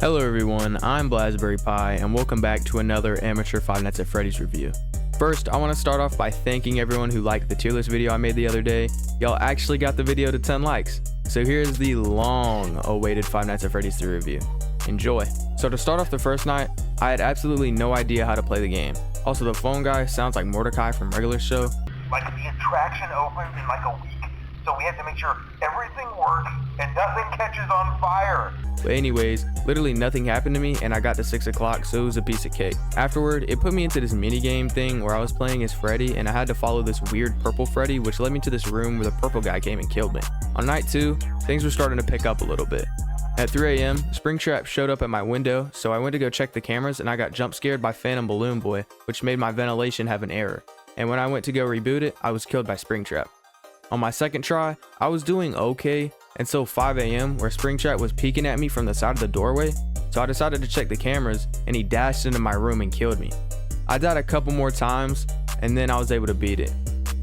Hello everyone, I'm Blasberry Pie and welcome back to another amateur Five Nights at Freddy's review. First, I want to start off by thanking everyone who liked the tier list video I made the other day. Y'all actually got the video to 10 likes. So here's the long awaited Five Nights at Freddy's 3 review. Enjoy. So to start off the first night, I had absolutely no idea how to play the game. Also, the phone guy sounds like Mordecai from Regular Show. Like the attraction opens in like a week, so we have to make sure everything works and nothing catches on fire. But anyways, literally nothing happened to me and I got to 6 o'clock, so it was a piece of cake. Afterward, it put me into this mini game thing where I was playing as Freddy and I had to follow this weird purple Freddy, which led me to this room where the purple guy came and killed me. On night 2, things were starting to pick up a little bit. At 3 a.m., Springtrap showed up at my window, so I went to go check the cameras and I got jump scared by Phantom Balloon Boy, which made my ventilation have an error. And when I went to go reboot it, I was killed by Springtrap. On my second try, I was doing okay until 5 a.m. where Springtrap was peeking at me from the side of the doorway, so I decided to check the cameras and he dashed into my room and killed me. I died a couple more times and then I was able to beat it.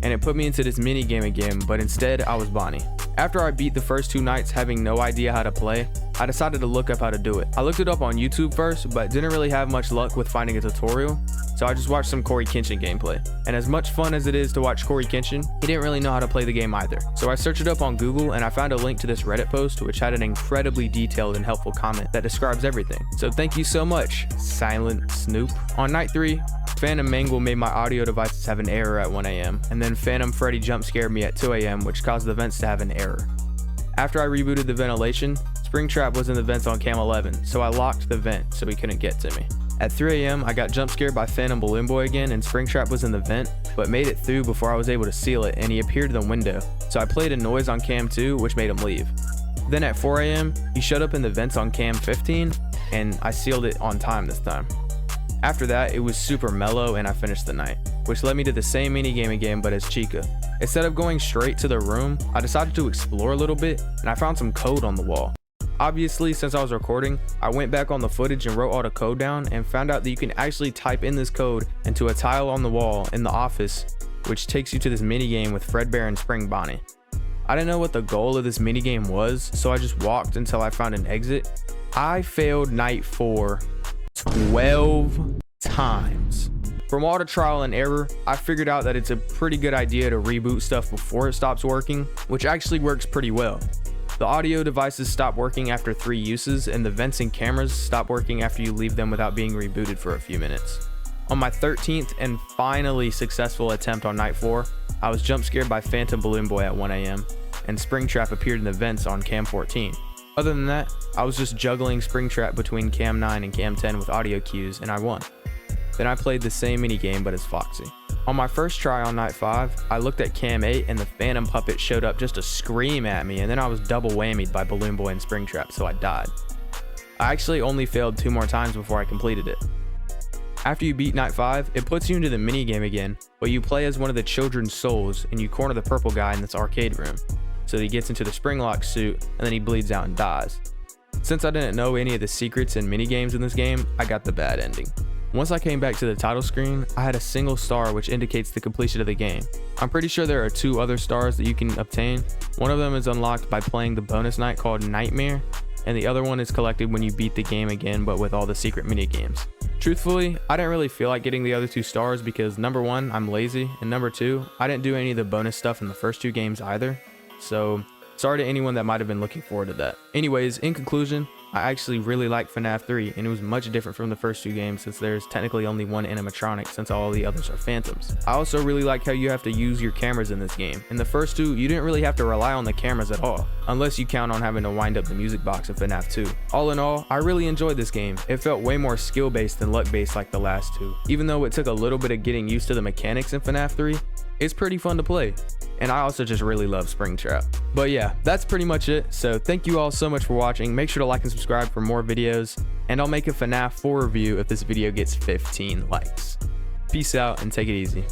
And it put me into this mini game again, but instead I was Bonnie. After I beat the first 2 nights having no idea how to play, I decided to look up how to do it. I looked it up on YouTube first, but didn't really have much luck with finding a tutorial, so I just watched some Corey Kenshin gameplay. And as much fun as it is to watch Corey Kenshin, he didn't really know how to play the game either. So I searched it up on Google and I found a link to this Reddit post which had an incredibly detailed and helpful comment that describes everything. So thank you so much, Silent Snoop. On night 3, Phantom Mangle made my audio devices have an error at 1 a.m. and then Phantom Freddy jump scared me at 2 a.m. which caused the vents to have an error. After I rebooted the ventilation, Springtrap was in the vents on cam 11, so I locked the vent so he couldn't get to me. At 3 a.m. I got jump scared by Phantom Balloon Boy again and Springtrap was in the vent, but made it through before I was able to seal it and he appeared in the window, so I played a noise on cam 2 which made him leave. Then at 4 a.m. he showed up in the vents on cam 15 and I sealed it on time this time. After that, it was super mellow and I finished the night, which led me to the same minigame again but as Chica. Instead of going straight to the room, I decided to explore a little bit and I found some code on the wall. Obviously, since I was recording, I went back on the footage and wrote all the code down and found out that you can actually type in this code into a tile on the wall in the office, which takes you to this minigame with Fredbear and Spring Bonnie. I didn't know what the goal of this minigame was, so I just walked until I found an exit. I failed night 4 12 times. From all the trial and error, I figured out that it's a pretty good idea to reboot stuff before it stops working, which actually works pretty well. The audio devices stop working after 3 uses and the vents and cameras stop working after you leave them without being rebooted for a few minutes. On my 13th and finally successful attempt on night 4, I was jump scared by Phantom Balloon Boy at 1 a.m. and Springtrap appeared in the vents on cam 14. Other than that, I was just juggling Springtrap between cam 9 and cam 10 with audio cues and I won. Then I played the same minigame but as Foxy. On my first try on night 5, I looked at cam 8 and the Phantom Puppet showed up just to scream at me and then I was double whammied by Balloon Boy and Springtrap, so I died. I actually only failed 2 more times before I completed it. After you beat night 5, it puts you into the minigame again, but you play as one of the children's souls and you corner the purple guy in this arcade room. So he gets into the Springlock suit and then he bleeds out and dies. Since I didn't know any of the secrets and minigames in this game, I got the bad ending. Once I came back to the title screen, I had a single star which indicates the completion of the game. I'm pretty sure there are 2 other stars that you can obtain. One of them is unlocked by playing the bonus night called Nightmare, and the other one is collected when you beat the game again but with all the secret minigames. Truthfully, I didn't really feel like getting the other 2 stars because number 1, I'm lazy, and number 2, I didn't do any of the bonus stuff in the first 2 games either. So sorry to anyone that might have been looking forward to that. Anyways, in conclusion, I actually really like FNAF 3 and it was much different from the first 2 games since there's technically only one animatronic since all the others are phantoms. I also really like how you have to use your cameras in this game. In the first 2, you didn't really have to rely on the cameras at all, unless you count on having to wind up the music box in FNAF 2. All in all, I really enjoyed this game. It felt way more skill based than luck based like the last 2. Even though it took a little bit of getting used to the mechanics in FNAF 3, it's pretty fun to play. And I also just really love Springtrap. But yeah, that's pretty much it. So thank you all so much for watching. Make sure to like and subscribe for more videos. And I'll make a FNAF 4 review if this video gets 15 likes. Peace out and take it easy.